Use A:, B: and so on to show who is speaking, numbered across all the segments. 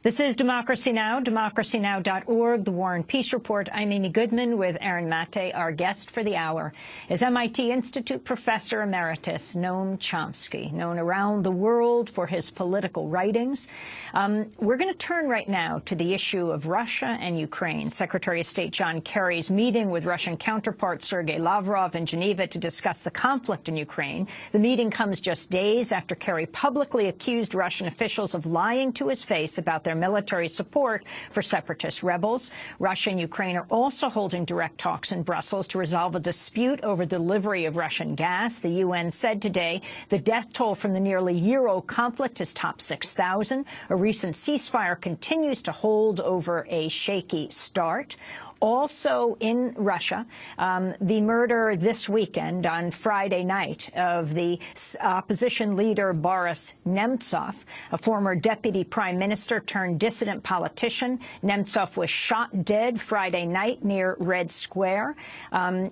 A: This is Democracy Now!, democracynow.org, The War and Peace Report. I'm Amy Goodman with Aaron Mate. Our guest for the hour is MIT Institute Professor Emeritus Noam Chomsky, known around the world for his political writings. We're going to turn right now to the issue of Russia and Ukraine. Secretary of State John Kerry's meeting with Russian counterpart Sergei Lavrov in Geneva to discuss the conflict in Ukraine. The meeting comes just days after Kerry publicly accused Russian officials of lying to his face about their military support for separatist rebels. Russia and Ukraine are also holding direct talks in Brussels to resolve a dispute over delivery of Russian gas. The UN said today the death toll from the nearly year-old conflict has topped 6,000. A recent ceasefire continues to hold over a shaky start. Also in Russia, the murder this weekend on Friday night of the opposition leader Boris Nemtsov, a former deputy prime minister turned dissident politician. Nemtsov was shot dead Friday night near Red Square.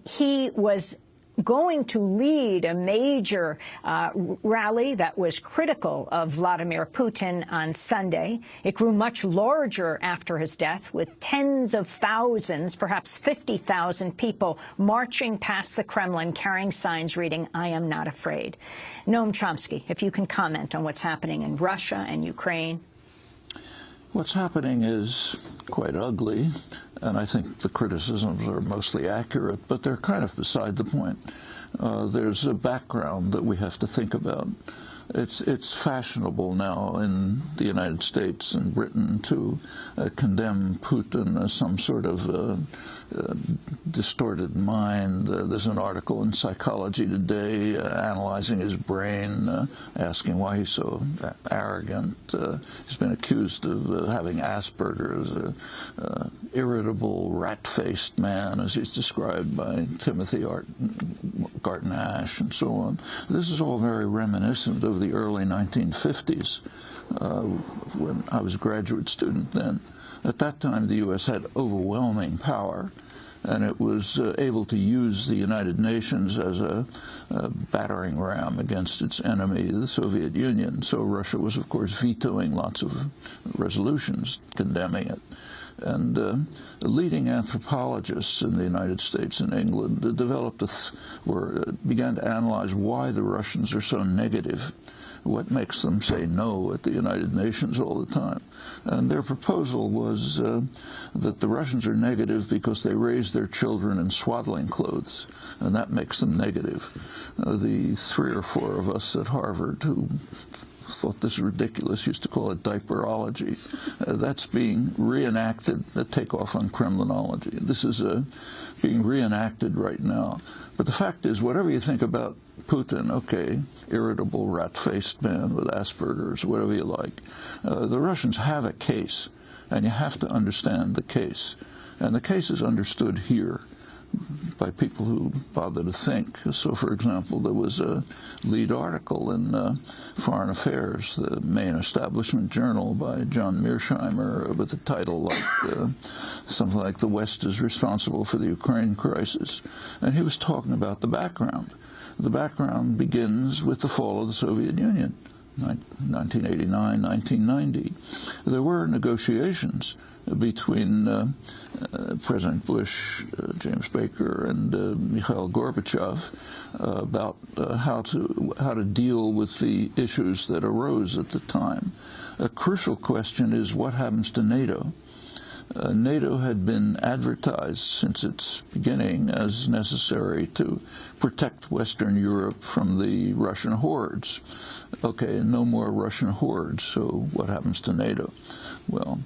A: He was going to lead a major rally that was critical of Vladimir Putin on Sunday. It grew much larger after his death, with tens of thousands, perhaps 50,000 people marching past the Kremlin carrying signs reading, "I am not afraid." Noam Chomsky, if you can comment on what's happening in Russia and Ukraine.
B: What's happening is quite ugly, and I think the criticisms are mostly accurate, but they're kind of beside the point. There's a background that we have to think about. It's fashionable now in the United States and Britain to condemn Putin as some sort of distorted mind. There's an article in Psychology Today analyzing his brain, asking why he's so arrogant. He's been accused of having Asperger's, an irritable, rat-faced man, as he's described by Timothy Garton Ash, and so on. This is all very reminiscent of the early 1950s, when I was a graduate student then. At that time, the U.S. had overwhelming power, and it was able to use the United Nations as a battering ram against its enemy, the Soviet Union. So Russia was, of course, vetoing lots of resolutions condemning it. And leading anthropologists in the United States and England began to analyze why the Russians are so negative. What makes them say no at the United Nations all the time? And their proposal was that the Russians are negative because they raise their children in swaddling clothes, and that makes them negative. The 3 or 4 of us at Harvard who thought this was ridiculous used to call it diaperology. That's being reenacted, the takeoff on Kremlinology. This is being reenacted right now. But the fact is, whatever you think about Putin, okay, irritable, rat-faced man with Asperger's, whatever you like, the Russians have a case, and you have to understand the case. And the case is understood here by people who bother to think. So, for example, there was a lead article in Foreign Affairs, the main establishment journal, by John Mearsheimer, with the title like something like "The West is Responsible for the Ukraine Crisis." And he was talking about the background. The background begins with the fall of the Soviet Union, 1989, 1990. There were negotiations between President Bush, James Baker, and Mikhail Gorbachev about how to deal with the issues that arose at the time. A crucial question is what happens to NATO. NATO had been advertised since its beginning as necessary to protect Western Europe from the Russian hordes. Okay, no more Russian hordes, so what happens to NATO? Well,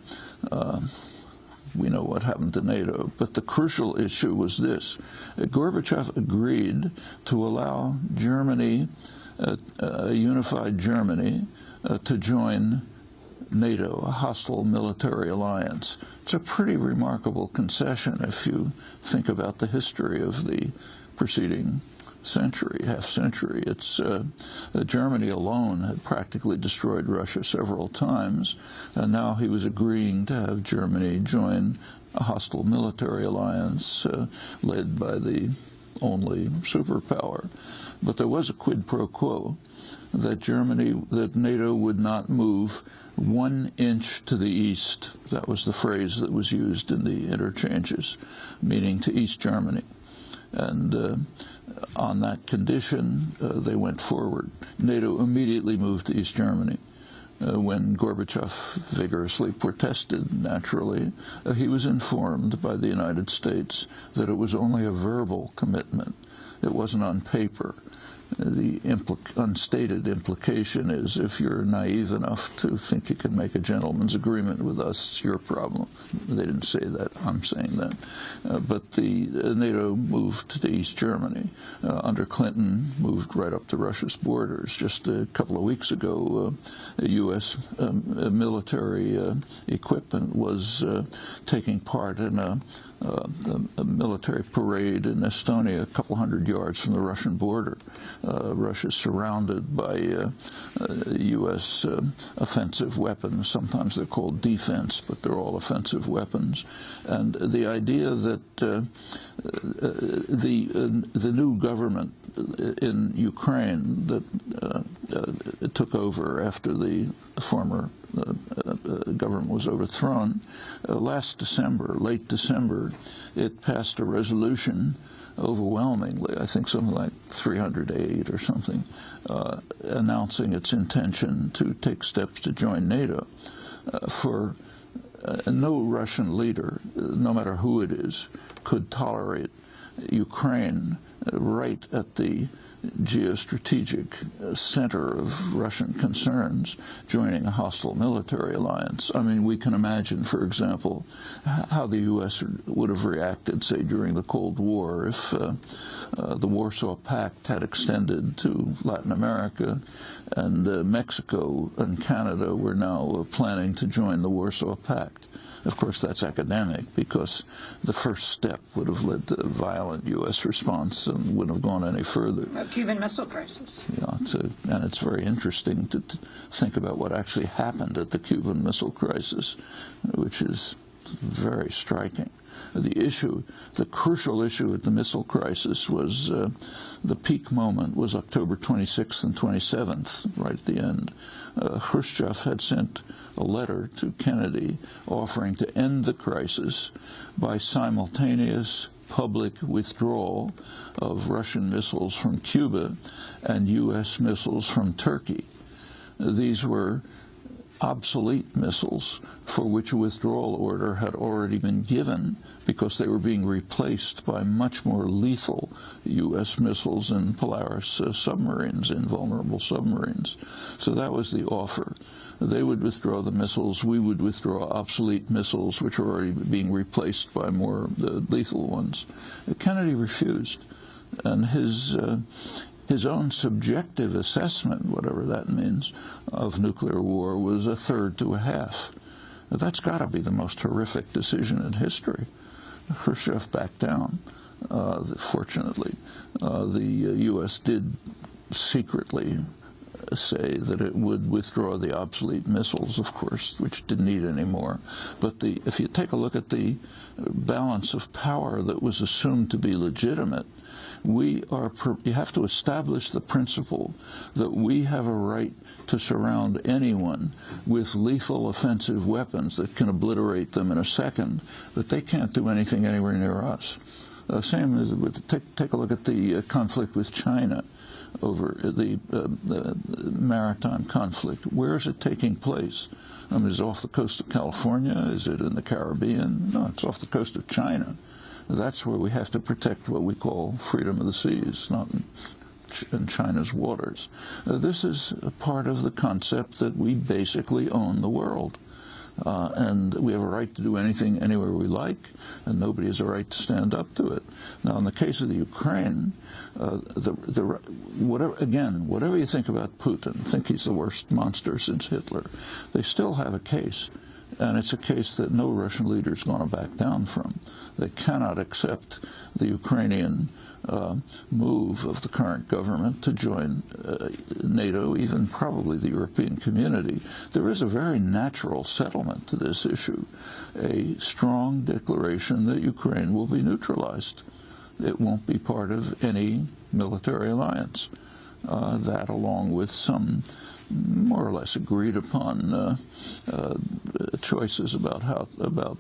B: we know what happened to NATO, but the crucial issue was this. Gorbachev agreed to allow Germany, a unified Germany, to join NATO, a hostile military alliance. It's a pretty remarkable concession if you think about the history of the preceding century, half-century. It's Germany alone had practically destroyed Russia several times, and now he was agreeing to have Germany join a hostile military alliance led by the only superpower. But there was a quid pro quo that NATO would not move 1 inch to the east. That was the phrase that was used in the interchanges, meaning to East Germany. And on that condition, they went forward. NATO immediately moved to East Germany. When Gorbachev vigorously protested, naturally, he was informed by the United States that it was only a verbal commitment. It wasn't on paper. The unstated implication is, if you're naive enough to think you can make a gentleman's agreement with us, it's your problem. They didn't say that. I'm saying that. But the NATO moved to East Germany. Under Clinton, moved right up to Russia's borders. Just a couple of weeks ago, U.S. Military equipment was taking part in a military parade in Estonia, a couple hundred yards from the Russian border. Russia's surrounded by U.S. Offensive weapons. Sometimes they're called defense, but they're all offensive weapons. And the idea that the new government in Ukraine that took over after the former government was overthrown, last December, late December, it passed a resolution overwhelmingly, I think something like 308 or something, announcing its intention to take steps to join NATO. For no Russian leader, no matter who it is, could tolerate Ukraine right at the geostrategic center of Russian concerns joining a hostile military alliance. I mean, we can imagine, for example, how the U.S. would have reacted, say, during the Cold War if the Warsaw Pact had extended to Latin America and Mexico and Canada were now planning to join the Warsaw Pact. Of course, that's academic, because the first step would have led to a violent U.S. response and wouldn't have gone any further.
C: A Cuban Missile Crisis.
B: Yeah, and it's very interesting to think about what actually happened at the Cuban Missile Crisis, which is very striking. The crucial issue at the missile crisis was the peak moment was October 26th and 27th, right at the end. Khrushchev had sent a letter to Kennedy offering to end the crisis by simultaneous public withdrawal of Russian missiles from Cuba and U.S. missiles from Turkey. These were obsolete missiles for which a withdrawal order had already been given because they were being replaced by much more lethal U.S. missiles and Polaris submarines, invulnerable submarines. So that was the offer. They would withdraw the missiles. We would withdraw obsolete missiles, which are already being replaced by more lethal ones. Kennedy refused, and his own subjective assessment, whatever that means, of nuclear war was a third to a half. That's got to be the most horrific decision in history. Khrushchev backed down, fortunately. The U.S. did secretly say that it would withdraw the obsolete missiles, of course, which didn't need any more. But if you take a look at the balance of power that was assumed to be legitimate, you have to establish the principle that we have a right to surround anyone with lethal offensive weapons that can obliterate them in a second, but they can't do anything anywhere near us. Same as take a look at the conflict with China over the maritime conflict. Where is it taking place? I mean, is it off the coast of California? Is it in the Caribbean? No, it's off the coast of China. That's where we have to protect what we call freedom of the seas, not in China's waters. This is a part of the concept that we basically own the world. And we have a right to do anything anywhere we like, and nobody has a right to stand up to it. Now, in the case of the Ukraine, whatever you think about Putin, think he's the worst monster since Hitler, they still have a case. And it's a case that no Russian leader is going to back down from. They cannot accept the Ukrainian move of the current government to join NATO, even probably the European community. There is a very natural settlement to this issue, a strong declaration that Ukraine will be neutralized. it won't be part of any military alliance. That, along with some more or less agreed upon choices about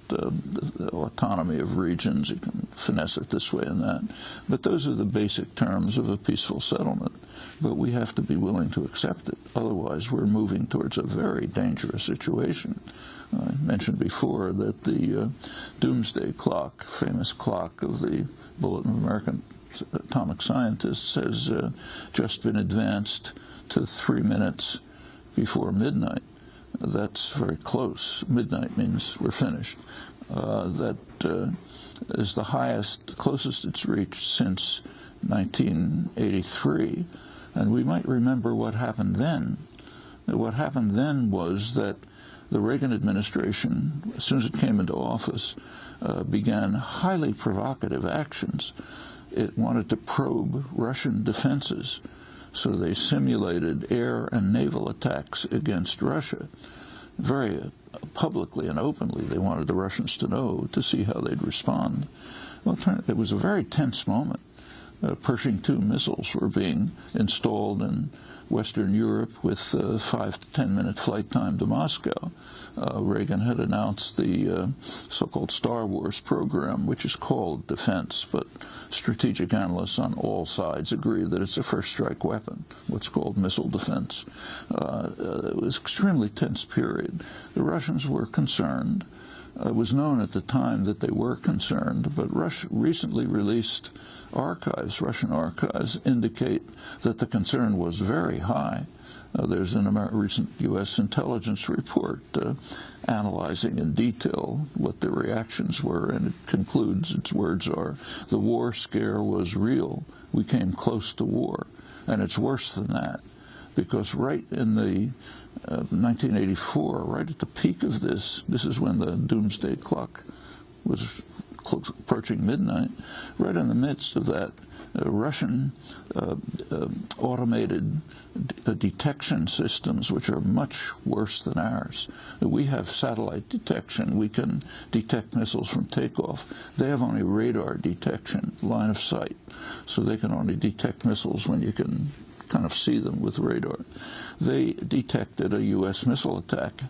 B: the autonomy of regions. You can finesse it this way and that. But those are the basic terms of a peaceful settlement. But we have to be willing to accept it. Otherwise, we're moving towards a very dangerous situation. I mentioned before that the doomsday clock, famous clock of the Bulletin of American Atomic Scientists, has just been advanced to 3 minutes before midnight. That's very close. Midnight means we're finished. That is the closest it's reached since 1983. And we might remember what happened then. What happened then was that the Reagan administration, as soon as it came into office, began highly provocative actions. It wanted to probe Russian defenses, so they simulated air and naval attacks against Russia. Very publicly and openly, they wanted the Russians to know, to see how they'd respond. Well, it was a very tense moment. Pershing II missiles were being installed in Western Europe with 5 to 10 minute flight time to Moscow. Reagan had announced the so-called Star Wars program, which is called defense, but strategic analysts on all sides agree that it's a first strike weapon, what's called missile defense. It was an extremely tense period. The Russians were concerned. It was known at the time that they were concerned, but recently released archives, Russian archives, indicate that the concern was very high. There's a recent U.S. intelligence report analyzing in detail what the reactions were, and it concludes, its words are, the war scare was real. We came close to war. And it's worse than that, because right in the 1984, right at the peak of this is when the doomsday clock was approaching midnight. Right in the midst of that, Russian automated detection systems, which are much worse than ours. We have satellite detection. We can detect missiles from takeoff. They have only radar detection, line of sight. So they can only detect missiles when you can kind of see them with radar. They detected a U.S. missile attack.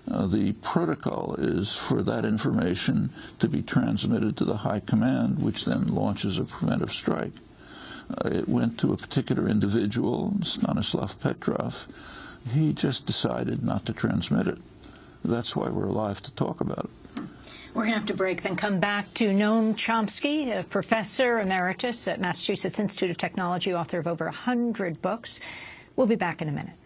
B: The protocol is for that information to be transmitted to the high command, which then launches a preventive strike. It went to a particular individual, Stanislav Petrov. He just decided not to transmit it. That's why we're alive to talk about it.
A: We're going to have to break, then come back to Noam Chomsky, a professor emeritus at Massachusetts Institute of Technology, author of over 100 books. We'll be back in a minute.